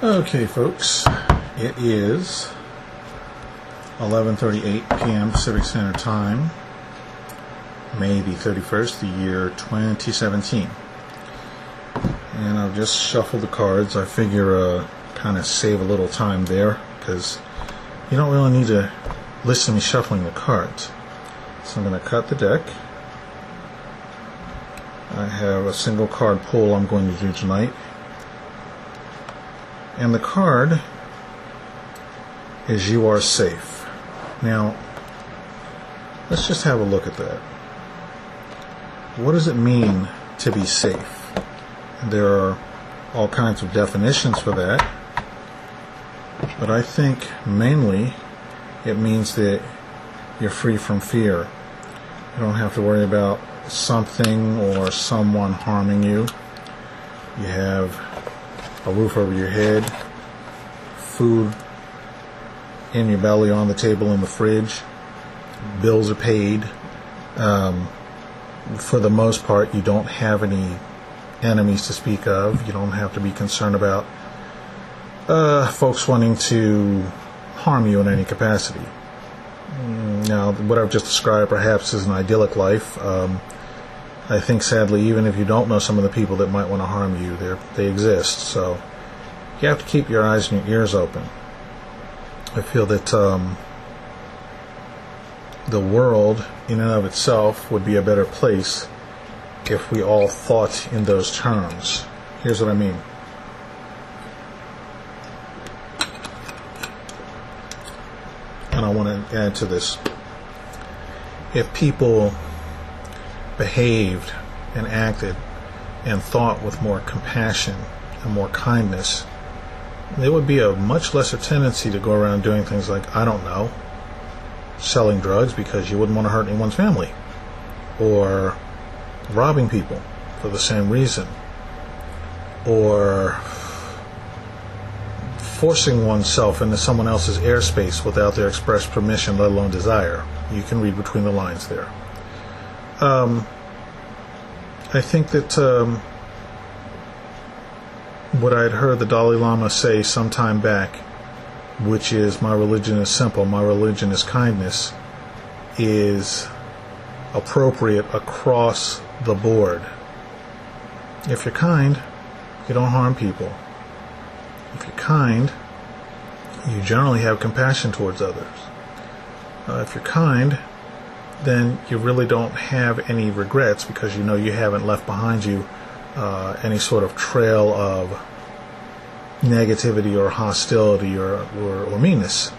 Okay, folks, it is 11:38 p.m. Pacific Standard Time, May the 31st, the year 2017. And I've just shuffled the cards. I figure kind of save a little time there, because you don't really need to listen to me shuffling the cards. So I'm going to cut the deck. I have a single card pull I'm going to do tonight. And the card is "You Are Safe." Now, let's just have a look at that. What does it mean to be safe? There are all kinds of definitions for that, but I think mainly it means that you're free from fear. You don't have to worry about something or someone harming you. You have a roof over your head, food in your belly, on the table in the fridge, bills are paid. For the most part, you don't have any enemies to speak of. You don't have to be concerned about folks wanting to harm you in any capacity. Now, what I've just described perhaps is an idyllic life. I think, sadly, even if you don't know some of the people that might want to harm you, they exist. So you have to keep your eyes and your ears open. I feel that the world, in and of itself, would be a better place if we all thought in those terms. Here's what I mean. And I want to add to this. If people behaved and acted and thought with more compassion and more kindness, there would be a much lesser tendency to go around doing things like, I don't know, selling drugs because you wouldn't want to hurt anyone's family, or robbing people for the same reason, or forcing oneself into someone else's airspace without their express permission, let alone desire. You can read between the lines there. I think that what I had heard the Dalai Lama say some time back, which is, my religion is simple, my religion is kindness, is appropriate across the board. If you're kind, you don't harm people. If you're kind, you generally have compassion towards others. If you're kind, then you really don't have any regrets, because you know you haven't left behind you any sort of trail of negativity or hostility or meanness.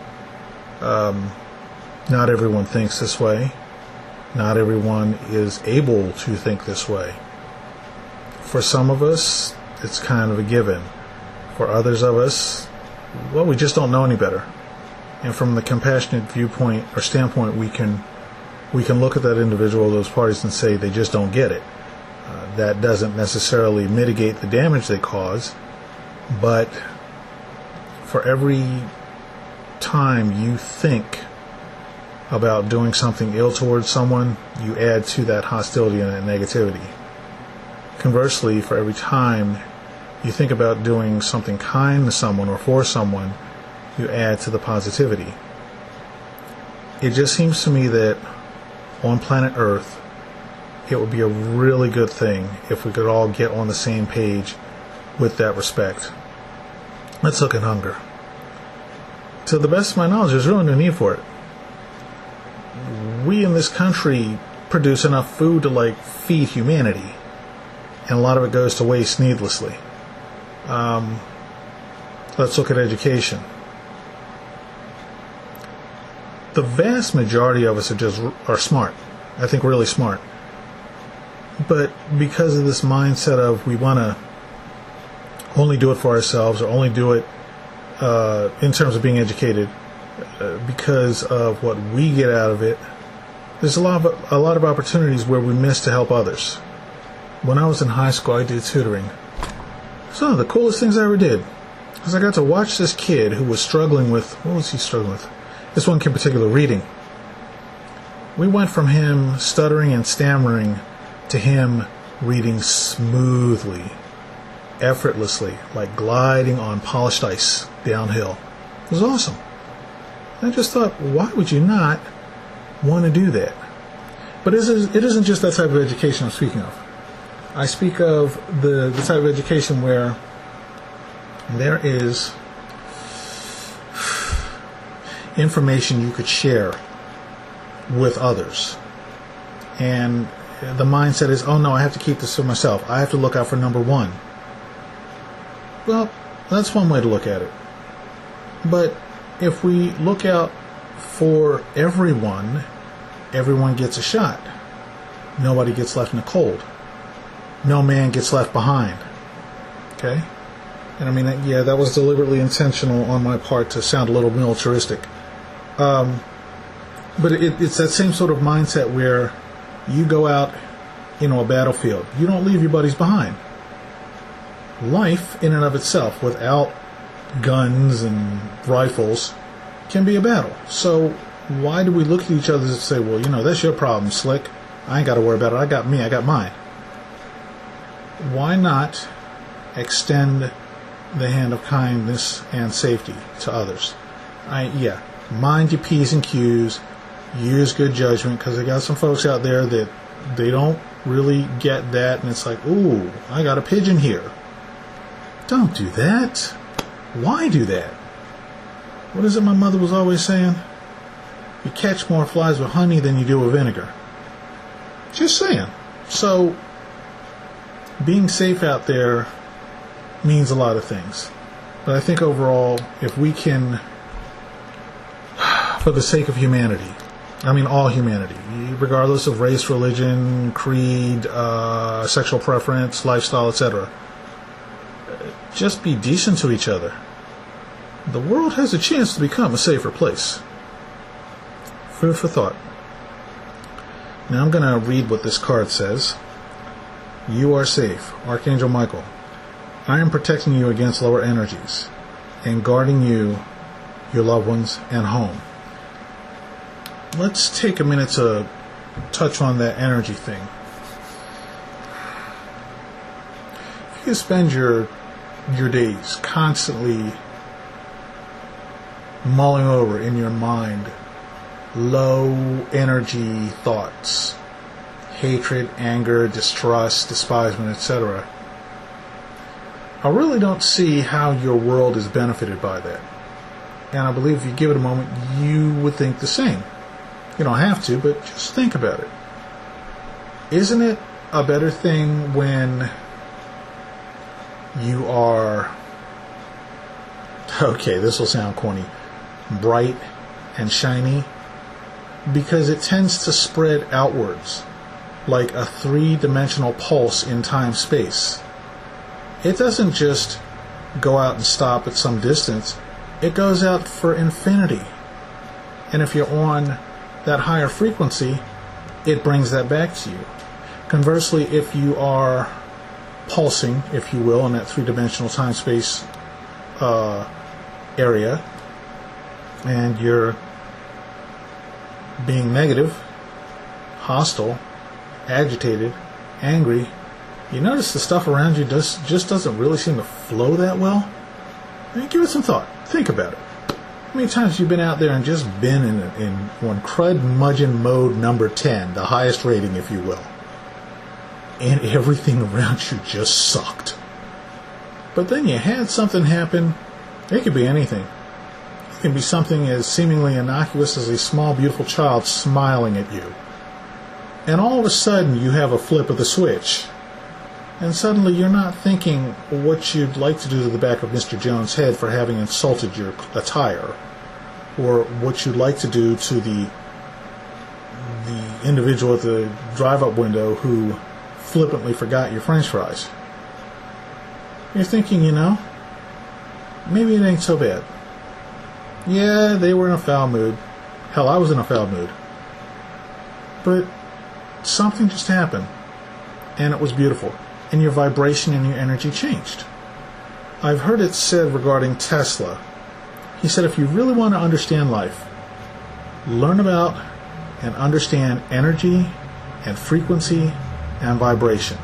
Not everyone thinks this way. Not everyone is able to think this way. For some of us, it's kind of a given. For others of us, well, we just don't know any better. And from the compassionate viewpoint or standpoint, we can look at that individual, those parties, and say they just don't get it. That doesn't necessarily mitigate the damage they cause, but for every time you think about doing something ill towards someone, you add to that hostility and that negativity. Conversely, for every time you think about doing something kind to someone or for someone, you add to the positivity. It just seems to me that on planet Earth, it would be a really good thing if we could all get on the same page with that respect. Let's look at hunger. To the best of my knowledge, there's really no need for it. We in this country produce enough food to feed humanity, and a lot of it goes to waste needlessly. Let's look at education. The vast majority of us are smart. I think really smart. But because of this mindset of we want to only do it for ourselves, or only do it in terms of being educated because of what we get out of it, there's a lot of opportunities where we miss to help others. When I was in high school, I did tutoring. It's one of the coolest things I ever did, because I got to watch this kid who was struggling with, what was he struggling with? This one kid in particular, reading. We went from him stuttering and stammering to him reading smoothly. effortlessly, like gliding on polished ice downhill. It was awesome. I just thought, why would you not want to do that? But it isn't just that type of education I'm speaking of. I speak of the type of education where there is information you could share with others. And the mindset is, oh no, I have to keep this to myself. I have to look out for number one. Well, that's one way to look at it. But if we look out for everyone, everyone gets a shot. Nobody gets left in the cold. No man gets left behind. Okay? And I mean, yeah, that was deliberately intentional on my part to sound a little militaristic. But it's that same sort of mindset where you go out, a battlefield. You don't leave your buddies behind. Life, in and of itself, without guns and rifles, can be a battle. So why do we look at each other and say, well, that's your problem, Slick. I ain't got to worry about it. I got me. I got mine. Why not extend the hand of kindness and safety to others? Mind your P's and Q's. Use good judgment, because I got some folks out there that they don't really get that, and it's like, ooh, I got a pigeon here. Don't do that. Why do that? What is it my mother was always saying? You catch more flies with honey than you do with vinegar. Just saying. So, being safe out there means a lot of things. But I think overall, if we can, for the sake of humanity, all humanity, regardless of race, religion, creed, sexual preference, lifestyle, etc., just be decent to each other. The world has a chance to become a safer place. Food for thought. Now I'm going to read what this card says. You are safe, Archangel Michael. I am protecting you against lower energies and guarding you, your loved ones, and home. Let's take a minute to touch on that energy thing. If you spend your days constantly mulling over in your mind low energy thoughts, hatred, anger, distrust, despisement, etc., I really don't see how your world is benefited by that. And I believe if you give it a moment, you would think the same. You don't have to, but just think about it. Isn't it a better thing when you are, okay, this will sound corny, bright and shiny? Because it tends to spread outwards like a three-dimensional pulse in time-space. It doesn't just go out and stop at some distance. It goes out for infinity. And if you're on that higher frequency, it brings that back to you. Conversely, if you are pulsing, if you will, in that three-dimensional time-space area, and you're being negative, hostile, agitated, angry, you notice the stuff around you just doesn't really seem to flow that well? I mean, give it some thought. Think about it. How many times have you been out there and just been in on crud-mudgeon mode number 10, the highest rating, if you will, and everything around you just sucked? But then you had something happen. It could be anything. It can be something as seemingly innocuous as a small, beautiful child smiling at you. And all of a sudden, you have a flip of the switch. And suddenly, you're not thinking what you'd like to do to the back of Mr. Jones' head for having insulted your attire, or what you'd like to do to the individual at the drive-up window who flippantly forgot your French fries. You're thinking, maybe it ain't so bad. Yeah, they were in a foul mood. Hell, I was in a foul mood. But something just happened, and it was beautiful, and your vibration and your energy changed. I've heard it said regarding Tesla. He said if you really want to understand life, learn about and understand energy and frequency and vibration.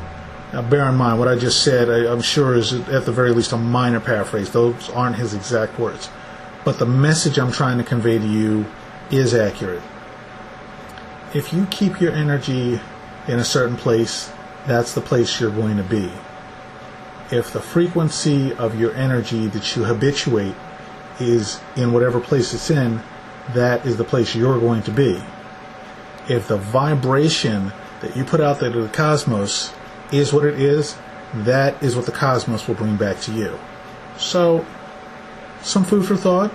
Now, bear in mind, what I just said, I'm sure is at the very least a minor paraphrase. Those aren't his exact words. But the message I'm trying to convey to you is accurate. If you keep your energy in a certain place, that's the place you're going to be. If the frequency of your energy that you habituate is in whatever place it's in, that is the place you're going to be. If the vibration that you put out there to the cosmos is what it is, that is what the cosmos will bring back to you. So, some food for thought.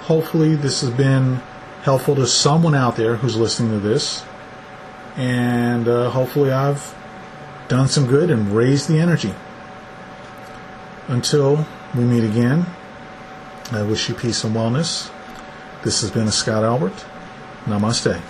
Hopefully this has been helpful to someone out there who's listening to this. And hopefully I've done some good and raised the energy. Until we meet again, I wish you peace and wellness. This has been Scott Albert. Namaste.